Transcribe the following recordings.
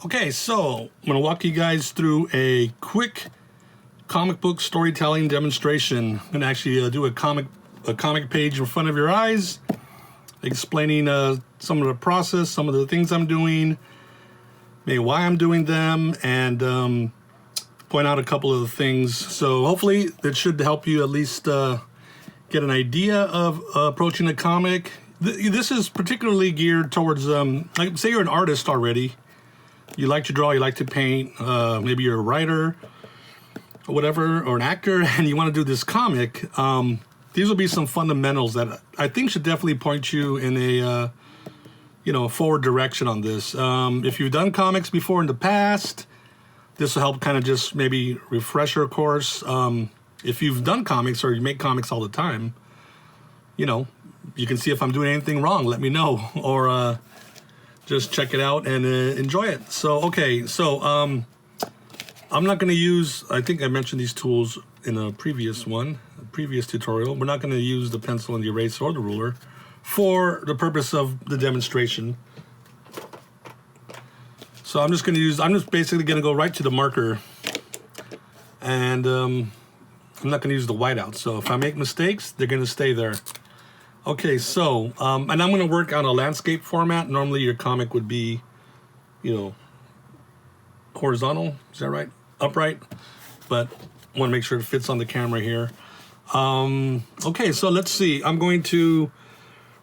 Okay, so I'm going to walk you guys through a quick comic book storytelling demonstration. I'm going to actually do a comic page in front of your eyes, explaining some of the process, some of the things I'm doing, maybe why I'm doing them, and point out a couple of the things. So hopefully that should help you at least get an idea of approaching a comic. This is particularly geared towards, like, say you're an artist already. You like to draw, you like to paint, maybe you're a writer or whatever, or an actor, and you want to do this comic. These will be some fundamentals that I think should definitely point you in a forward direction on this. If you've done comics before in the past, this will help kind of just maybe refresh your course. If you've done comics or you make comics all the time, you can see if I'm doing anything wrong, let me know, or just check it out and enjoy it. So, okay, so I'm not going to use, I think I mentioned these tools in a previous tutorial. We're not going to use the pencil and the eraser or the ruler for the purpose of the demonstration. So I'm just basically going to go right to the marker, and I'm not going to use the whiteout. So if I make mistakes, they're going to stay there. Okay, so, and I'm going to work on a landscape format. Normally your comic would be, horizontal, is that right? Upright, but I want to make sure it fits on the camera here. Okay, so let's see. I'm going to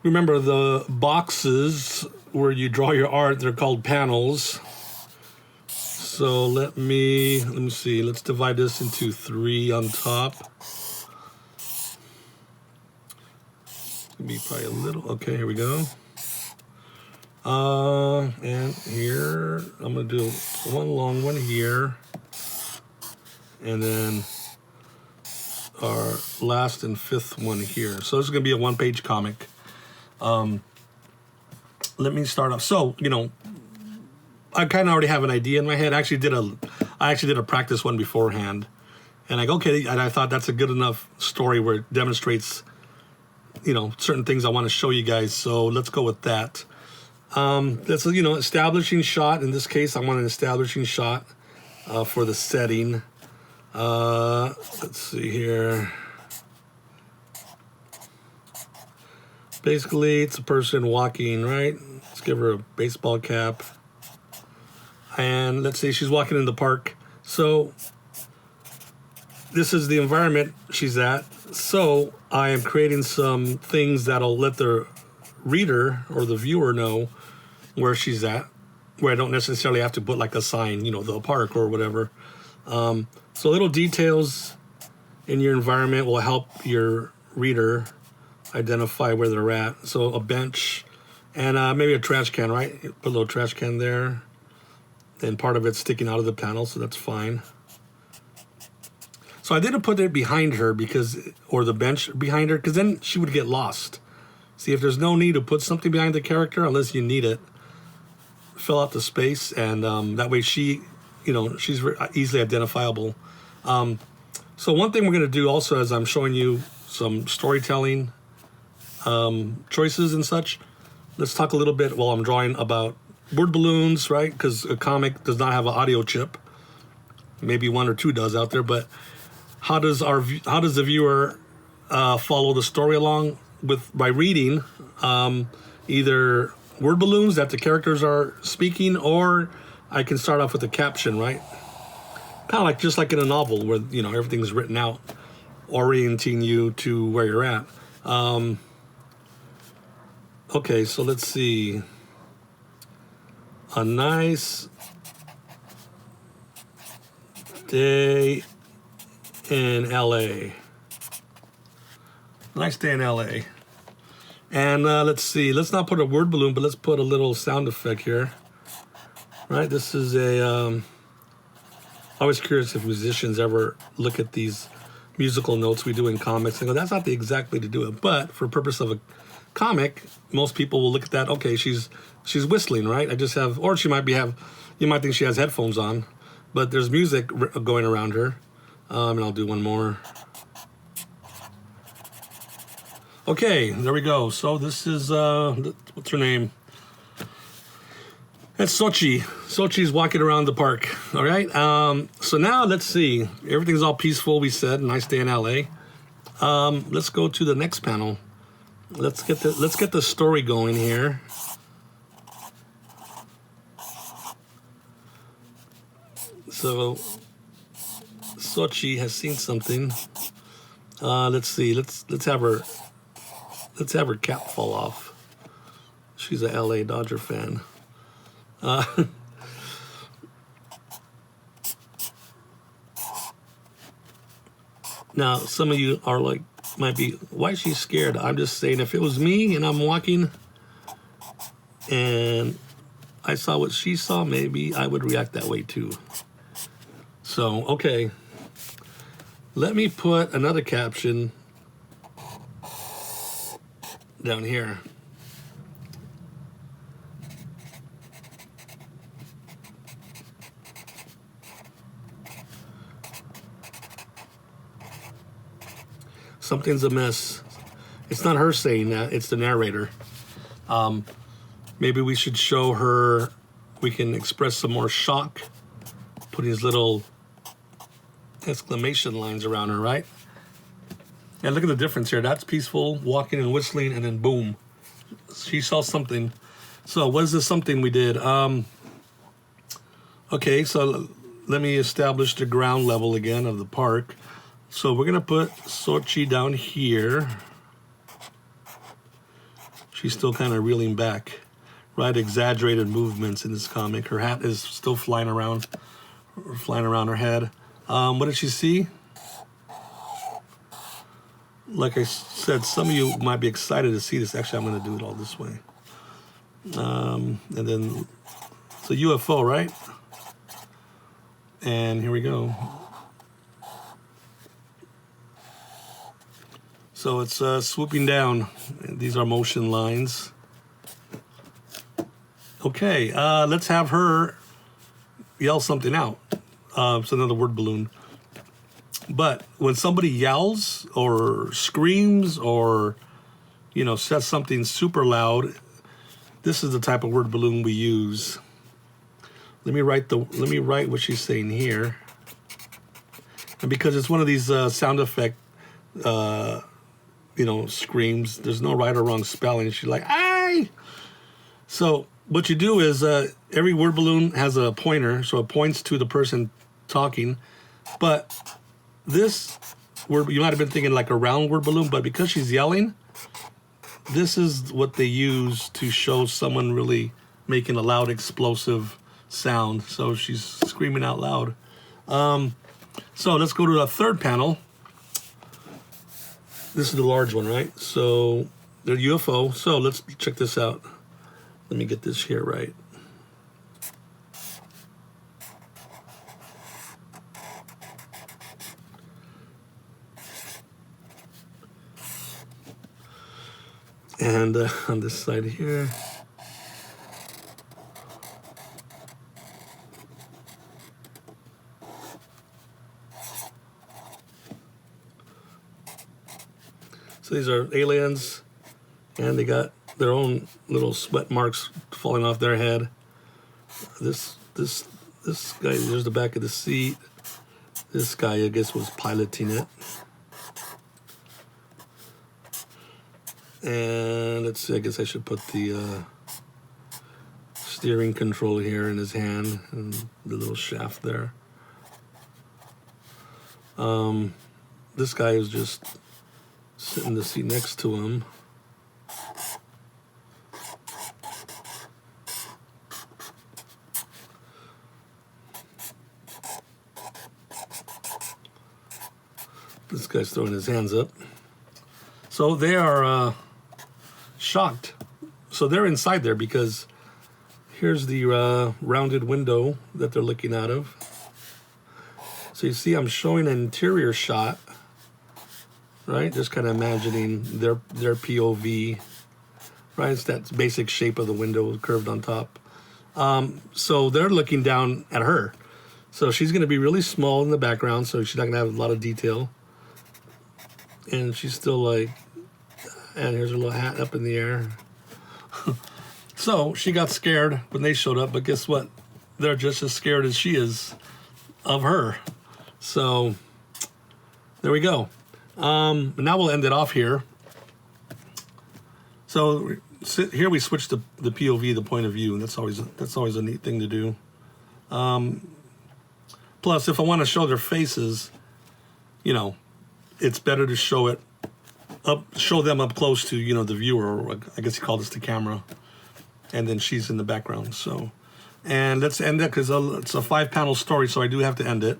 remember the boxes where you draw your art. They're called panels. So let me see. Let's divide this into 3 on top. Be probably a little. Okay, here we go. And here I'm gonna do one long one here, and then our last and 5th one here. So this is gonna be a 1-page comic. Let me start off. So I kind of already have an idea in my head. I actually did a practice one beforehand, and I go, okay, and I thought that's a good enough story where it demonstrates certain things I want to show you guys. So let's go with that. That's establishing shot. In this case, I want an establishing shot for the setting. Let's see here. Basically, it's a person walking, right? Let's give her a baseball cap. And let's say she's walking in the park. So this is the environment she's at. So I am creating some things that'll let the reader or the viewer know where she's at, where I don't necessarily have to put like a sign, the park or whatever. So little details in your environment will help your reader identify where they're at. So a bench and maybe a trash can, right? Put a little trash can there. And part of it's sticking out of the panel, so that's fine. So I didn't put it behind her or the bench behind her, because then she would get lost. See, if there's no need to put something behind the character unless you need it, fill out the space, and that way she's easily identifiable. So one thing we're going to do also, as I'm showing you some storytelling choices and such, let's talk a little bit while I'm drawing about word balloons, right? Because a comic does not have an audio chip. Maybe 1 or 2 does out there, but how does the viewer follow the story along by reading either word balloons that the characters are speaking, or I can start off with a caption, right? Kind of like just like in a novel where everything's written out, orienting you to where you're at. Okay, so let's see. A nice day in LA. Nice day in LA. And let's see, let's not put a word balloon, but let's put a little sound effect here. Right, this is I was curious if musicians ever look at these musical notes we do in comics and go, that's not the exact way to do it. But for purpose of a comic, most people will look at that, okay, she's whistling, right? Or you might think she has headphones on, but there's music going around her. And I'll do one more. Okay, there we go. So this is, what's her name? That's Sochi. Sochi's walking around the park. All right. So now let's see. Everything's all peaceful. We said nice day in LA. Let's go to the next panel. Let's get the story going here. So Sochi has seen something. Let's see. Let's have her cap fall off. She's a LA Dodger fan. Now, some of you are like, might be, why is she scared? I'm just saying, if it was me and I'm walking and I saw what she saw, maybe I would react that way too. So, okay. Let me put another caption down here. Something's amiss. It's not her saying that, it's the narrator. Maybe we should show her, we can express some more shock, put these little exclamation lines around her, right? And look at the difference here. That's peaceful, walking and whistling, and then boom. She saw something. So what is this something we did? Okay, so let me establish the ground level again of the park. So we're gonna put Sochi down here. She's still kind of reeling back, right? Exaggerated movements in this comic. Her hat is still flying around her head. What did she see? Like I said, some of you might be excited to see this. Actually, I'm gonna do it all this way. And then it's a UFO, right? And here we go. So it's swooping down. These are motion lines. Okay, let's have her yell something out. It's another word balloon. But when somebody yells or screams or, you know, says something super loud, this is the type of word balloon we use. Let me write what she's saying here. And because it's one of these sound effect screams. There's no right or wrong spelling. She's like, "Aye!" So what you do is every word balloon has a pointer, so it points to the person talking. But this word, you might have been thinking like a round word balloon, but because she's yelling, this is what they use to show someone really making a loud, explosive sound. So she's screaming out loud. So let's go to the third panel. This is the large one, right? So the UFO. So let's check this out. Let me get this here right. And on this side here. So these are aliens, and they got their own little sweat marks falling off their head. This guy, there's the back of the seat. This guy, I guess, was piloting it. And let's see, I guess I should put the steering control here in his hand and the little shaft there. This guy is just sitting in the seat next to him. This guy's throwing his hands up. So they are shocked. So they're inside there because here's the rounded window that they're looking out of. So you see I'm showing an interior shot, right? Just kind of imagining their POV, right? It's that basic shape of the window curved on top. So they're looking down at her. So she's going to be really small in the background, so she's not going to have a lot of detail. And she's still like, and here's her little hat up in the air. So she got scared when they showed up, but guess what? They're just as scared as she is of her. So there we go. Now we'll end it off here. So here we switch to the POV, the point of view, and that's always a neat thing to do. Plus, if I want to show their faces, you know, it's better to show them up close to, you know, the viewer, or I guess you call this the camera, and then she's in the background. So, and let's end it because it's a 5-panel story, so I do have to end it.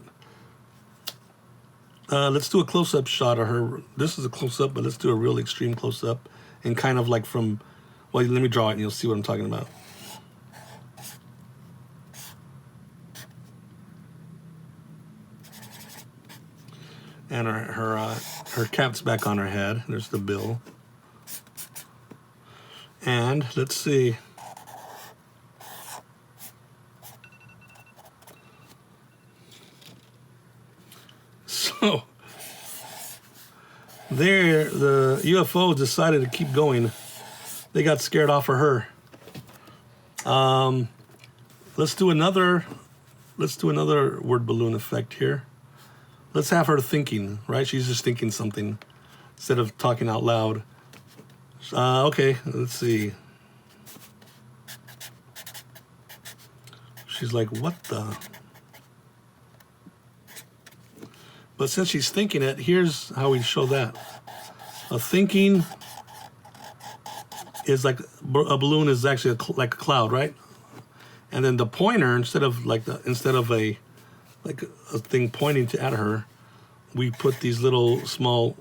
Let's do a close-up shot of her. This is a close-up, but let's do a real extreme close-up, and kind of like from, well, let me draw it and you'll see what I'm talking about. And her cap's back on her head. There's the bill. And let's see. So there, the UFO decided to keep going. They got scared off of her. Let's do another word balloon effect here. Let's have her thinking, right? She's just thinking something instead of talking out loud. Okay, let's see. She's like, what the? But since she's thinking it, here's how we show that. A thinking is like a balloon is actually like a cloud, right? And then the pointer, instead of a thing pointing at her, we put these little small,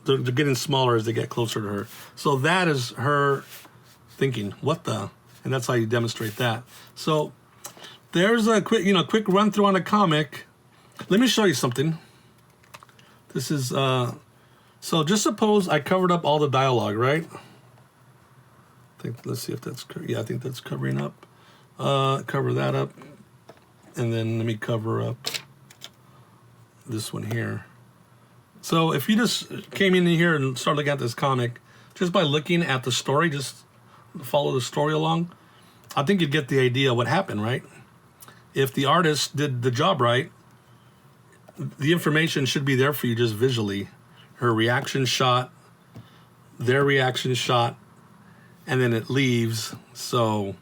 they're getting smaller as they get closer to her. So that is her thinking, what the? And that's how you demonstrate that. So there's a quick run through on a comic. Let me show you something. This is, so just suppose I covered up all the dialogue, right? Let's see if that's, I think that's covering up. Cover that up. And then let me cover up this one here. So if you just came in here and started looking at this comic, just by looking at the story, just follow the story along, I think you'd get the idea of what happened, right? If the artist did the job right, the information should be there for you just visually. Her reaction shot, their reaction shot, and then it leaves. So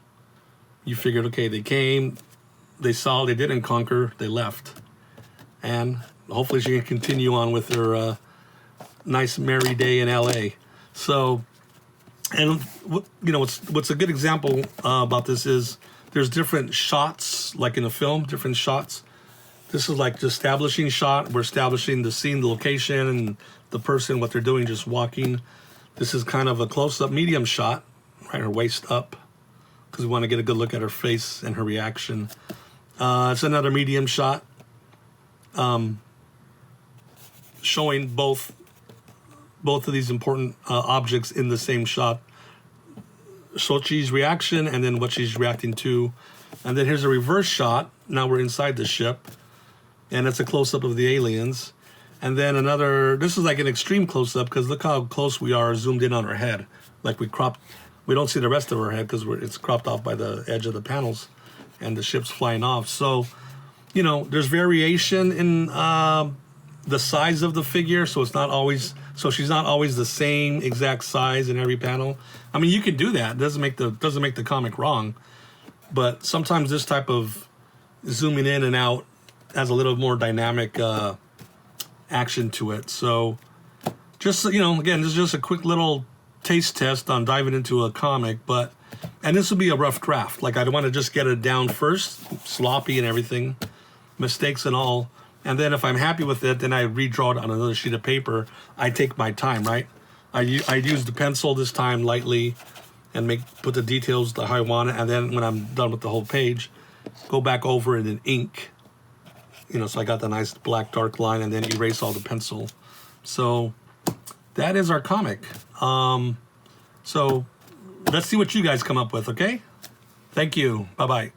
you figured, okay, they came, they saw, they didn't conquer, they left. And hopefully she can continue on with her nice merry day in LA. So, and you know, what's a good example about this is there's different shots, like in a film, different shots. This is like the establishing shot. We're establishing the scene, the location, and the person, what they're doing, just walking. This is kind of a close-up medium shot, right, her waist up, because we want to get a good look at her face and her reaction. It's another medium shot, showing both of these important objects in the same shot. Sochi's reaction and then what she's reacting to. And then here's a reverse shot. Now we're inside the ship. And it's a close-up of the aliens. And then another, this is like an extreme close-up because look how close we are zoomed in on her head. Like we don't see the rest of her head because it's cropped off by the edge of the panels and the ship's flying off. So, you know, there's variation in the size of the figure, so she's not always the same exact size in every panel. I mean, you can do that. It doesn't make the comic wrong, but sometimes this type of zooming in and out has a little more dynamic action to it. So just, you know, again, this is just a quick little taste test on diving into a comic, and this will be a rough draft. Like, I want to just get it down first, sloppy and everything, mistakes and all. And then if I'm happy with it, then I redraw it on another sheet of paper. I take my time, right? I use the pencil this time lightly and put the details how I want it. And then when I'm done with the whole page, go back over it in ink. You know, so I got the nice black dark line and then erase all the pencil. So that is our comic. So let's see what you guys come up with, okay? Thank you. Bye-bye.